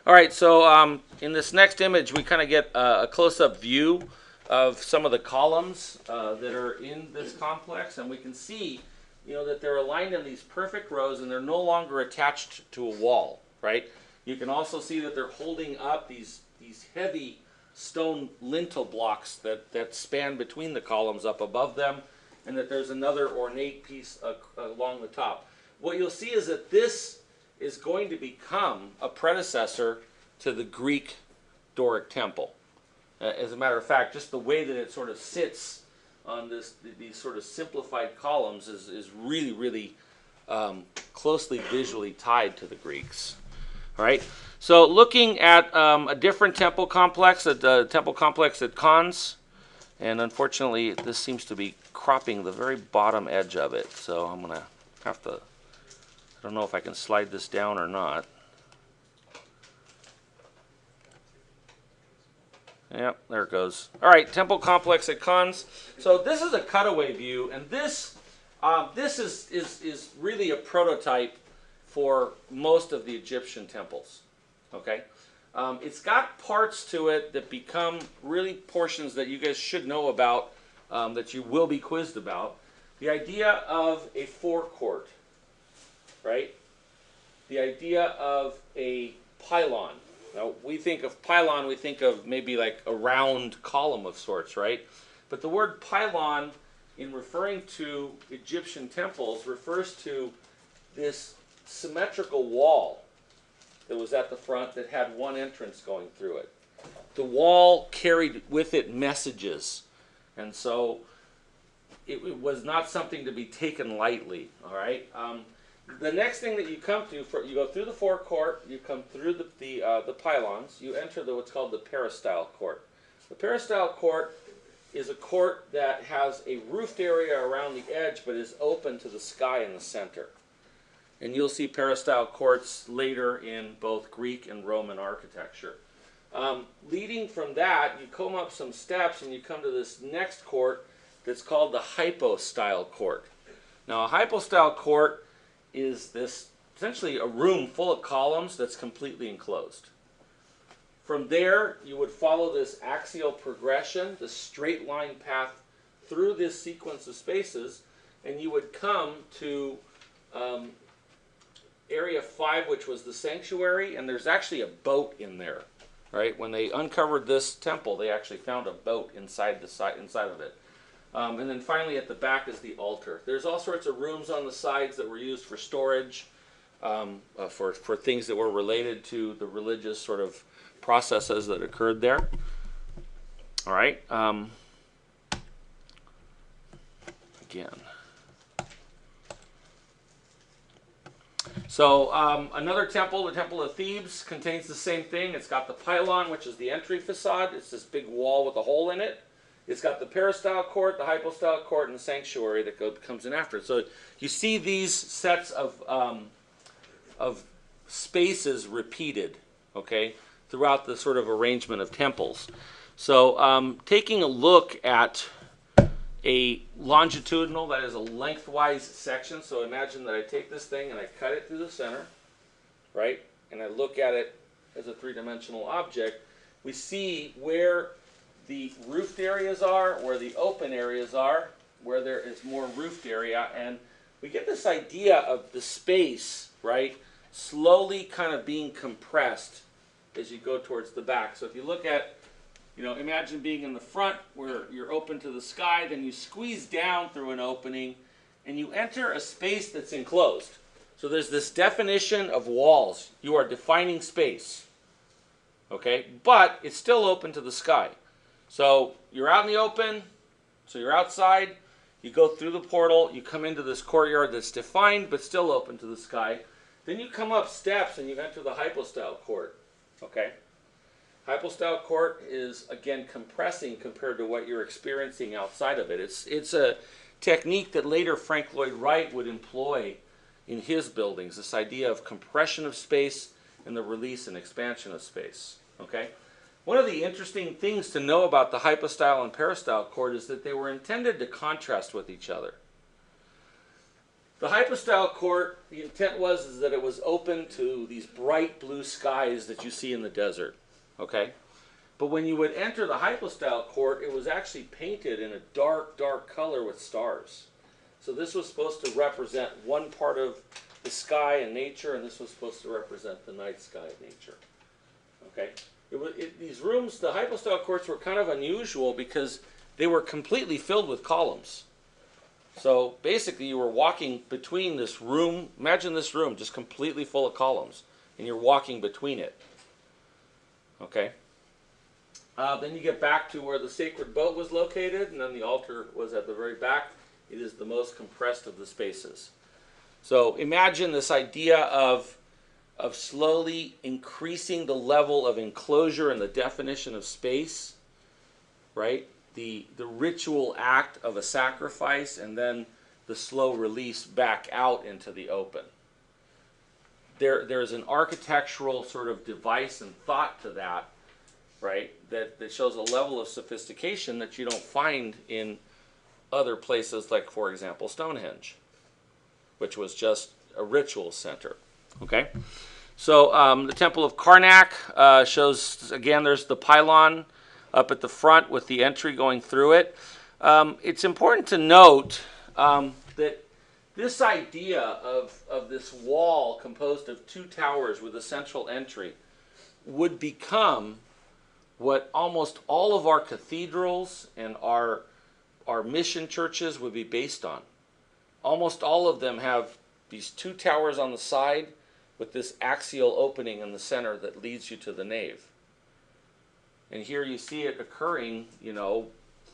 All right, so in this next image, we kind of get a close-up view of some of the columns that are in this complex, and we can see, that they're aligned in these perfect rows, and they're no longer attached to a wall, right? You can also see that they're holding up these heavy stone lintel blocks that span between the columns up above them, and that there's another ornate piece along the top. What you'll see is that this is going to become a predecessor to the Greek Doric temple. As a matter of fact, just the way that it sort of sits on these sort of simplified columns is really, really closely visually tied to the Greeks. All right. So looking at a different temple complex, the temple complex at Khans, and unfortunately this seems to be cropping the very bottom edge of it. So I'm going to have to, I don't know if I can slide this down or not. Yep, there it goes. All right, temple complex at Khans. So this is a cutaway view, and this is really a prototype for most of the Egyptian temples. Okay, it's got parts to it that become really portions that you guys should know about, that you will be quizzed about. The idea of a forecourt, right? The idea of a pylon. Now, we think of pylon, we think of maybe like a round column of sorts, right? But the word pylon, in referring to Egyptian temples, refers to this symmetrical wall that was at the front that had one entrance going through it. The wall carried with it messages, and so it was not something to be taken lightly, all right? The next thing that you come to, you go through the forecourt, you come through the pylons, you enter what's called the peristyle court. The peristyle court is a court that has a roofed area around the edge but is open to the sky in the center. And you'll see peristyle courts later in both Greek and Roman architecture. Leading from that, you come up some steps and you come to this next court that's called the hypostyle court. Now, a hypostyle court is this essentially a room full of columns that's completely enclosed. From there, you would follow this axial progression, the straight line path through this sequence of spaces, and you would come to Area 5, which was the sanctuary, and there's actually a boat in there. Right? When they uncovered this temple, they actually found a boat inside of it. And then finally at the back is the altar. There's all sorts of rooms on the sides that were used for storage, for things that were related to the religious sort of processes that occurred there. All right. Again. So another temple, the Temple of Thebes, contains the same thing. It's got the pylon, which is the entry facade. It's this big wall with a hole in it. It's got the peristyle court, the hypostyle court, and the sanctuary that comes in after it. So you see these sets of spaces repeated, okay, throughout the sort of arrangement of temples. So taking a look at a longitudinal, that is a lengthwise section. So imagine that I take this thing and I cut it through the center, right? And I look at it as a three-dimensional object. We see where the roofed areas are, where the open areas are, where there is more roofed area, and we get this idea of the space, right, slowly kind of being compressed as you go towards the back. So if you look at, imagine being in the front where you're open to the sky, then you squeeze down through an opening, and you enter a space that's enclosed. So there's this definition of walls. You are defining space, okay, but it's still open to the sky. So you're out in the open, so you're outside, you go through the portal, you come into this courtyard that's defined but still open to the sky. Then you come up steps and you enter the hypostyle court. Okay? Hypostyle court is, again, compressing compared to what you're experiencing outside of it. It's a technique that later Frank Lloyd Wright would employ in his buildings, this idea of compression of space and the release and expansion of space. Okay? One of the interesting things to know about the hypostyle and peristyle court is that they were intended to contrast with each other. The hypostyle court, the intent is that it was open to these bright blue skies that you see in the desert. Okay? But when you would enter the hypostyle court, it was actually painted in a dark, dark color with stars. So this was supposed to represent one part of the sky and nature, and this was supposed to represent the night sky and nature. Okay? These rooms, the hypostyle courts, were kind of unusual because they were completely filled with columns. So basically you were walking between this room, imagine this room just completely full of columns, and you're walking between it. Okay? Then you get back to where the sacred boat was located, and then the altar was at the very back. It is the most compressed of the spaces. So imagine this idea of slowly increasing the level of enclosure and the definition of space, right? The ritual act of a sacrifice, and then the slow release back out into the open. There's an architectural sort of device and thought to that, right? That shows a level of sophistication that you don't find in other places, like, for example, Stonehenge, which was just a ritual center. Okay? So the Temple of Karnak shows, again, there's the pylon up at the front with the entry going through it. It's important to note that this idea of this wall composed of two towers with a central entry would become what almost all of our cathedrals and our mission churches would be based on. Almost all of them have these two towers on the side with this axial opening in the center that leads you to the nave. And here you see it occurring,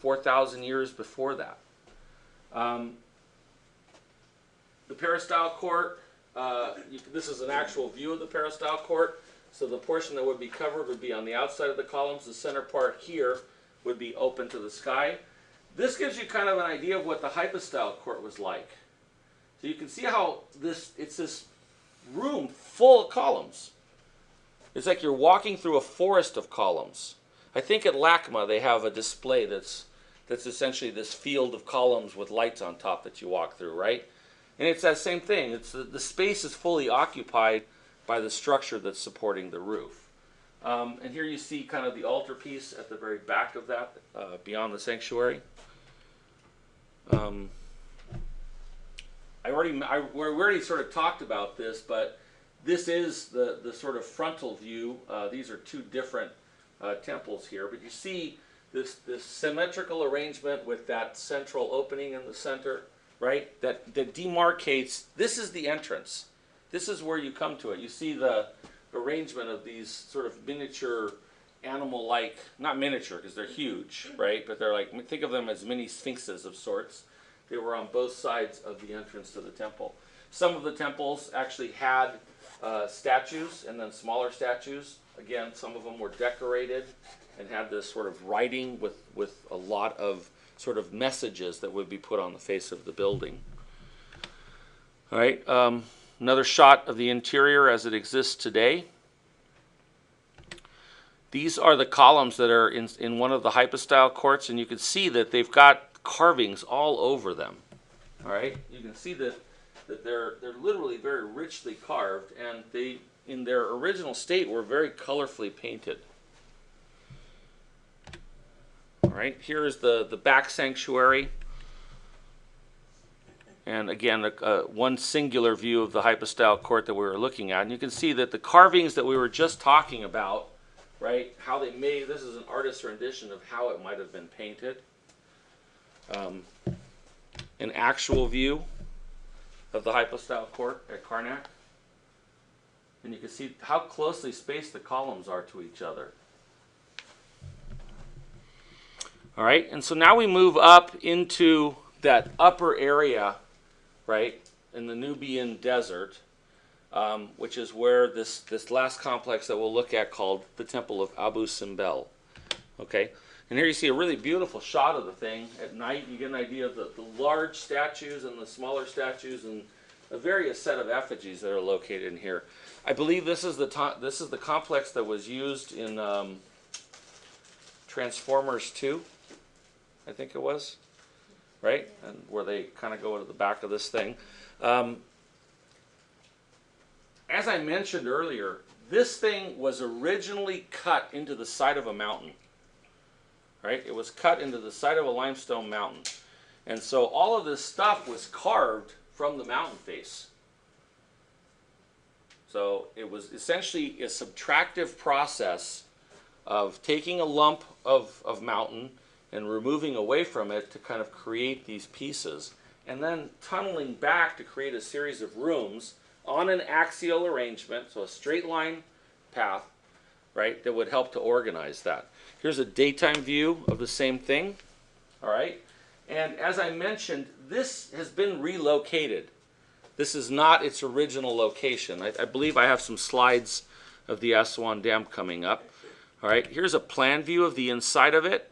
4,000 years before that. The peristyle court, this is an actual view of the peristyle court. So the portion that would be covered would be on the outside of the columns. The center part here would be open to the sky. This gives you kind of an idea of what the hypostyle court was like. So you can see how it's this room full of columns. It's like you're walking through a forest of columns. I think at LACMA they have a display that's essentially this field of columns with lights on top that you walk through, right? And it's that same thing. It's the space is fully occupied by the structure that's supporting the roof. And here you see kind of the altarpiece at the very back of that, beyond the sanctuary. We already sort of talked about this, but this is the sort of frontal view. These are two different temples here, but you see this symmetrical arrangement with that central opening in the center, right? That demarcates, this is the entrance. This is where you come to it. You see the arrangement of these sort of miniature animal-like, not miniature because they're huge, right? But they're like, think of them as mini sphinxes of sorts. They were on both sides of the entrance to the temple. Some of the temples actually had statues and then smaller statues. Again, some of them were decorated and had this sort of writing with a lot of sort of messages that would be put on the face of the building. All right, another shot of the interior as it exists today. These are the columns that are in one of the hypostyle courts, and you can see that they've got carvings all over them. All right, you can see that they're literally very richly carved, and they, in their original state, were very colorfully painted. All right, here is the back sanctuary, and again, one singular view of the hypostyle court that we were looking at, and you can see that the carvings that we were just talking about, right, how they made, this is an artist's rendition of how it might have been painted. An actual view of the hypostyle court at Karnak. And you can see how closely spaced the columns are to each other. All right, and so now we move up into that upper area, right, in the Nubian desert, which is where this last complex that we'll look at called the Temple of Abu Simbel. Okay, and here you see a really beautiful shot of the thing at night. You get an idea of the large statues and the smaller statues and a various set of effigies that are located in here. I believe this is the complex that was used in Transformers 2, I think it was, right? And where they kind of go to the back of this thing. As I mentioned earlier, this thing was originally cut into the side of a mountain. Right? It was cut into the side of a limestone mountain. And so all of this stuff was carved from the mountain face. So it was essentially a subtractive process of taking a lump of mountain and removing away from it to kind of create these pieces, and then tunneling back to create a series of rooms on an axial arrangement, so a straight line path, right, that would help to organize that. Here's a daytime view of the same thing, all right? And as I mentioned, this has been relocated. This is not its original location. I believe I have some slides of the Aswan Dam coming up. All right, here's a plan view of the inside of it.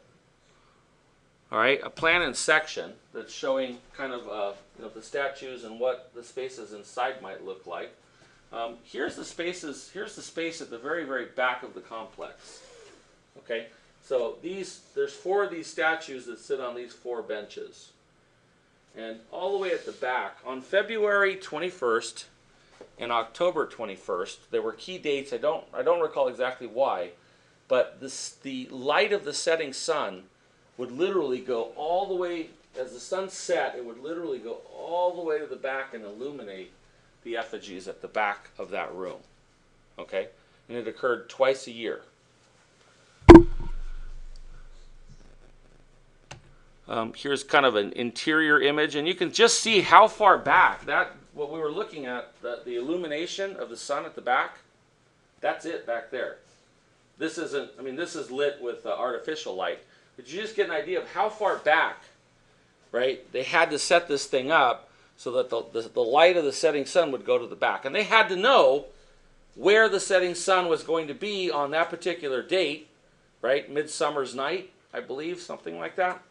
All right, a plan in section that's showing kind of the statues and what the spaces inside might look like. Here's the spaces. Here's the space at the very, very back of the complex. Okay, so there's 4 of these statues that sit on these 4 benches. And all the way at the back, on February 21st and October 21st, there were key dates. I don't recall exactly why, but the light of the setting sun would literally go all the way, as the sun set, it would literally go all the way to the back and illuminate the effigies at the back of that room. Okay? And it occurred twice a year. Here's kind of an interior image, and you can just see how far back what we were looking at, the illumination of the sun at the back, that's it back there. This isn't, I mean, this is lit with artificial light, but you just get an idea of how far back, right, they had to set this thing up so that the light of the setting sun would go to the back. And they had to know where the setting sun was going to be on that particular date, right, Midsummer's Night, I believe, something like that.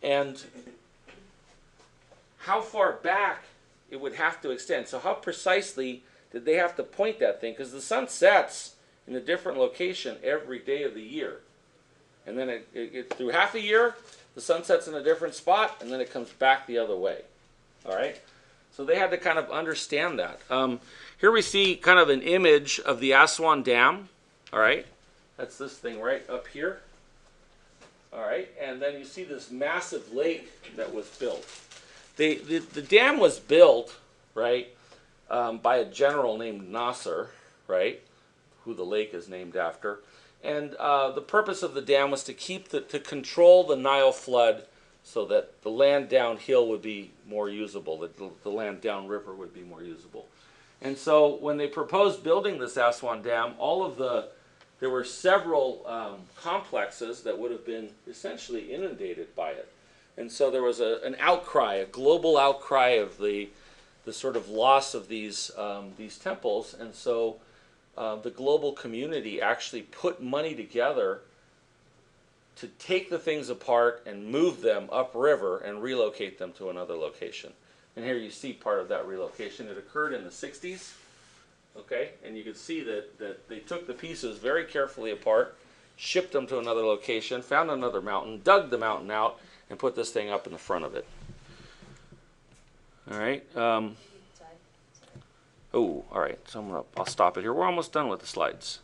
And how far back it would have to extend. So how precisely did they have to point that thing? Because the sun sets in a different location every day of the year. And then through half a year, the sun sets in a different spot, and then it comes back the other way. All right? So they had to kind of understand that. Here we see kind of an image of the Aswan Dam. All right? That's this thing right up here. All right, and then you see this massive lake that was built. The dam was built, right, by a general named Nasser, right, who the lake is named after. And the purpose of the dam was to control the Nile flood so that the land downhill would be more usable, that the land downriver would be more usable. And so when they proposed building this Aswan Dam, there were several complexes that would have been essentially inundated by it. And so there was an outcry, a global outcry of the sort of loss of these temples. And so the global community actually put money together to take the things apart and move them upriver and relocate them to another location. And here you see part of that relocation. It occurred in the 60s. Okay, and you can see that they took the pieces very carefully apart, shipped them to another location, found another mountain, dug the mountain out, and put this thing up in the front of it. All right. All right. So I'll stop it here. We're almost done with the slides.